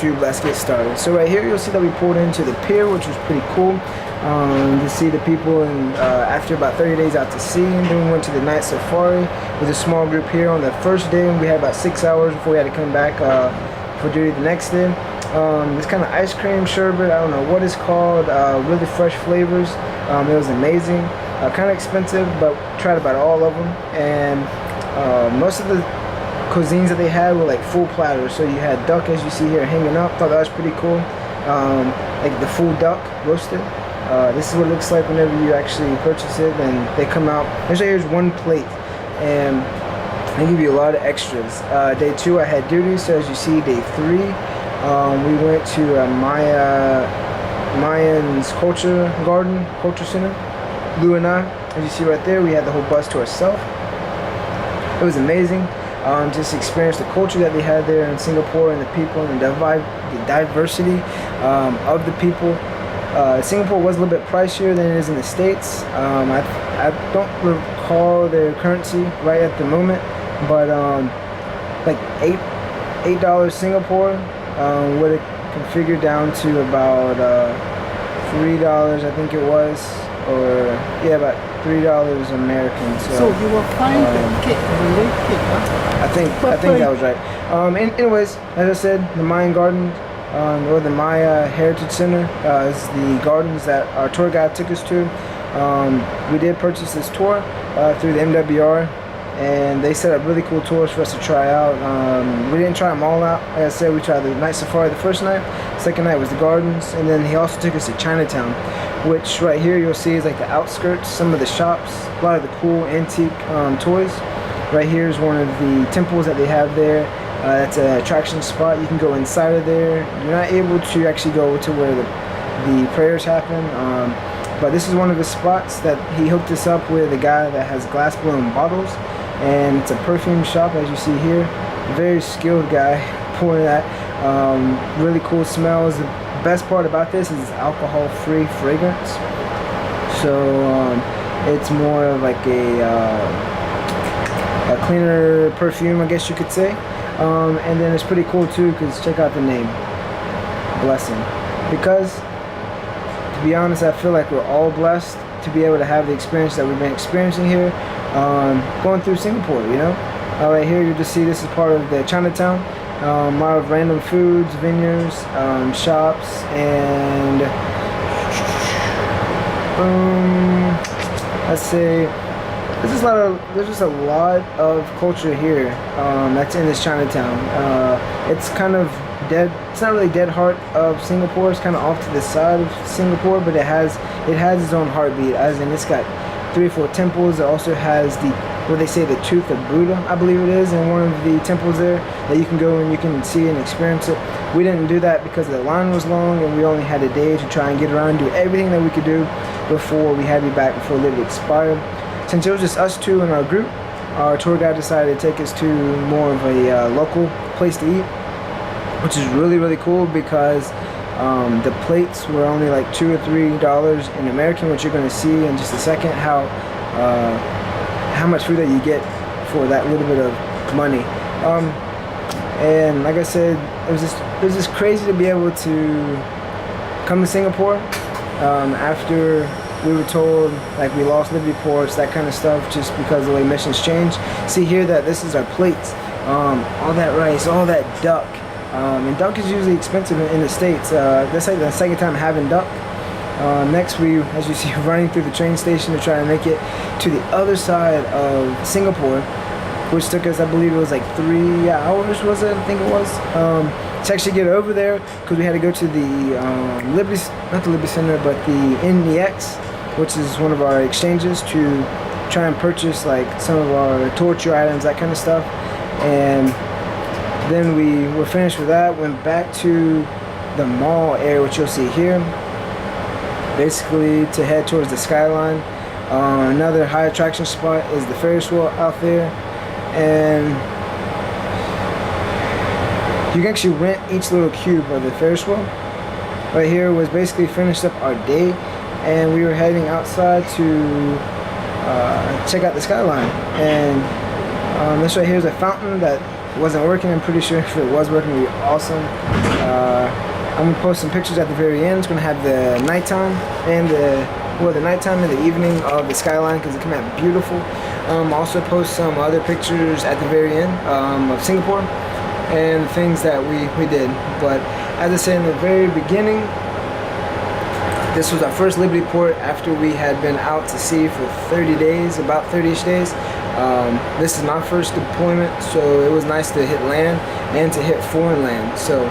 YouTube, let's get started. So right here you'll see that we pulled into the pier, which was pretty cool. To see the people, and after about 30 days out to sea. And then we went to the night safari with a small group here on the first day. We had about 6 hours before we had to come back for duty the next day. This kind of ice cream sherbet, I don't know what it's called, really fresh flavors. It was amazing. Kind of expensive, but tried about all of them. And most of the cuisines that they had were like full platters. So you had duck, as you see here, hanging up. Thought that was pretty cool. Like the full duck roasted. This is what it looks like whenever you actually purchase it, and they come out. Here's one plate, and they give you a lot of extras. Day 2 I had duty, so as you see, day 3 we went to Mayan's culture center. Lou and I, as you see right there, we had the whole bus to ourselves. It was amazing. Just experience the culture that they had there in Singapore, and the people, and the diversity of the people. Singapore was a little bit pricier than it is in the States. I don't recall their currency right at the moment, but like $8 Singapore would have configured down to about $3, I think it was, or yeah, about $3 American. So you will find the ticket related, huh? I think that was right. Anyways, as I said, the Mayan Gardens, or the Maya Heritage Center, is the gardens that our tour guide took us to. We did purchase this tour through the MWR, and they set up really cool tours for us to try out. We didn't try them all out. Like I said, we tried the night safari the first night. Second night was the gardens, and then he also took us to Chinatown, which right here you'll see is like the outskirts, some of the shops, a lot of the cool antique toys. Right here is one of the temples that they have there. That's an attraction spot. You can go inside of there. You're not able to actually go to where the prayers happen, but this is one of the spots that he hooked us up with, a guy that has glass blown bottles, and it's a perfume shop, as you see here. Very skilled guy pouring that. Really cool smells. The best part about this is it's alcohol-free fragrance, so it's more of like a cleaner perfume, I guess you could say. And then it's pretty cool too, because check out the name, Blessing. Because to be honest, I feel like we're all blessed to be able to have the experience that we've been experiencing here, going through Singapore, you know. Right here you just see this is part of the Chinatown. A lot of random foods, vineyards, shops, and let's say there's just a lot of culture here that's in this Chinatown. It's kind of dead. It's not really dead heart of Singapore. It's kind of off to the side of Singapore, but it has its own heartbeat. As in, it's got 3 or 4 temples. It also has what they say the tooth of Buddha, I believe it is, in one of the temples there that you can go and you can see and experience it. We didn't do that because the line was long, and we only had a day to try and get around, do everything that we could do before we had to be back before it expired. Since it was just us 2 in our group, our tour guide decided to take us to more of a local place to eat, which is really, really cool, because the plates were only like $2 or $3 in American, which you're going to see in just a second how much food that you get for that little bit of money. And like I said, it was just crazy to be able to come to Singapore after we were told like we lost Liberty ports, that kind of stuff, just because the way missions change. See here that this is our plates. All that rice, all that duck. And duck is usually expensive in the States. That's like the second time having duck. Next, we, as you see, running through the train station to try and make it to the other side of Singapore, which took us, I believe it was like 3 hours, was it? I think it was. To actually get over there, because we had to go to the not the Liberty Center, but the NEX, which is one of our exchanges, to try and purchase like some of our torture items, that kind of stuff. And then we were finished with that, went back to the mall area, which you'll see here, basically to head towards the Skyline. Another high attraction spot is the Ferris wheel out there, and you can actually rent each little cube of the Ferris wheel. Right here was basically finished up our day, and we were heading outside to check out the Skyline. And this right here is a fountain that wasn't working. I'm pretty sure if it was working, it would be awesome. I'm gonna post some pictures at the very end. It's gonna have the nighttime and the nighttime and the evening of the skyline because it came out beautiful. Also post some other pictures at the very end of Singapore and the things that we did. But as I said in the very beginning, this was our first Liberty port after we had been out to sea for 30 days, about 30-ish days. This is my first deployment, so it was nice to hit land and to hit foreign land. So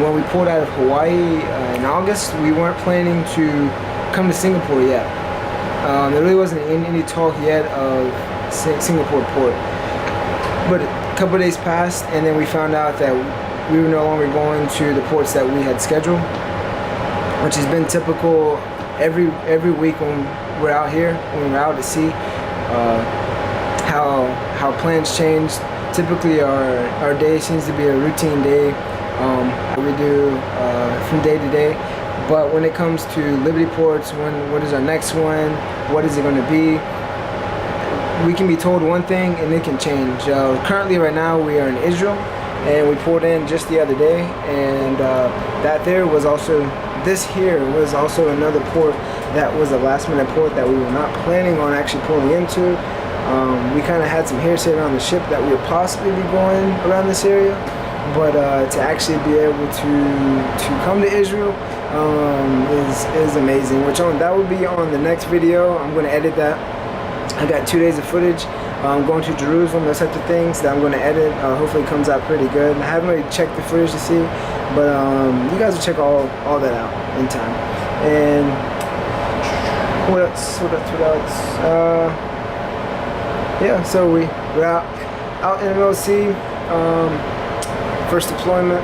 when we pulled out of Hawaii in August, we weren't planning to come to Singapore yet. There really wasn't any talk yet of Singapore port. But a couple of days passed, and then we found out that we were no longer going to the ports that we had scheduled, which has been typical every week when we're out here, when we're out at sea. How plans change. Typically our day seems to be a routine day. We do from day to day. But when it comes to Liberty ports, what is our next one? What is it going to be? We can be told one thing and it can change. Currently right now we are in Israel, and we pulled in just the other day, and this here was also another port that was a last minute port that we were not planning on actually pulling into. We kind of had some hearsay around the ship that we would possibly be going around this area, but to actually be able to come to Israel is amazing. That will be on the next video. I'm going to edit that. I got 2 days of footage. I'm going to Jerusalem, those types of things that I'm going to edit. Hopefully it comes out pretty good. I haven't really checked the footage to see, but you guys will check all that out in time. And what else? Yeah, so we're out in the middle of the sea. First deployment.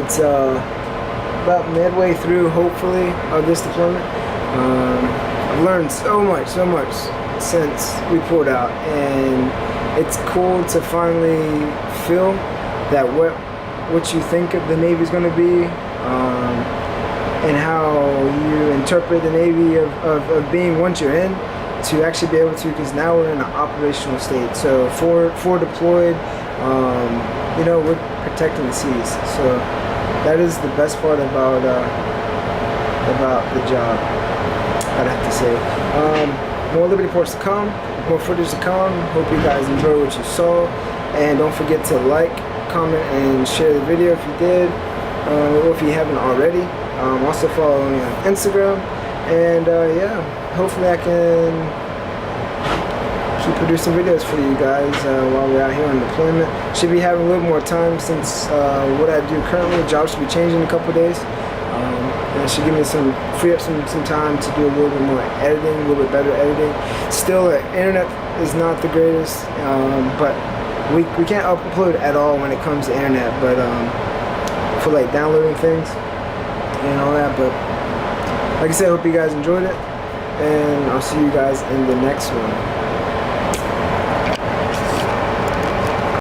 It's about midway through, hopefully, of this deployment. I've learned so much since we pulled out, and it's cool to finally feel that what you think of the Navy is going to be, and how you interpret the Navy of being once you're in, to actually be able to, because now we're in an operational state. So for deployed, we're protecting the seas. So that is the best part about the job, I'd have to say. More Liberty ports to come, more footage to come. Hope you guys enjoy what you saw, and don't forget to like, comment, and share the video if you did, or if you haven't already. Also follow me on Instagram, and yeah, hopefully I can keep producing videos for you guys while we're out here on deployment. Should be having a little more time since what I do currently, the job should be changing in a couple days. And it should give me free up some time to do a little bit more editing, a little bit better editing. Still, the internet is not the greatest, but we can't upload at all when it comes to internet, but for like downloading things and all that. But like I said, I hope you guys enjoyed it, and I'll see you guys in the next one.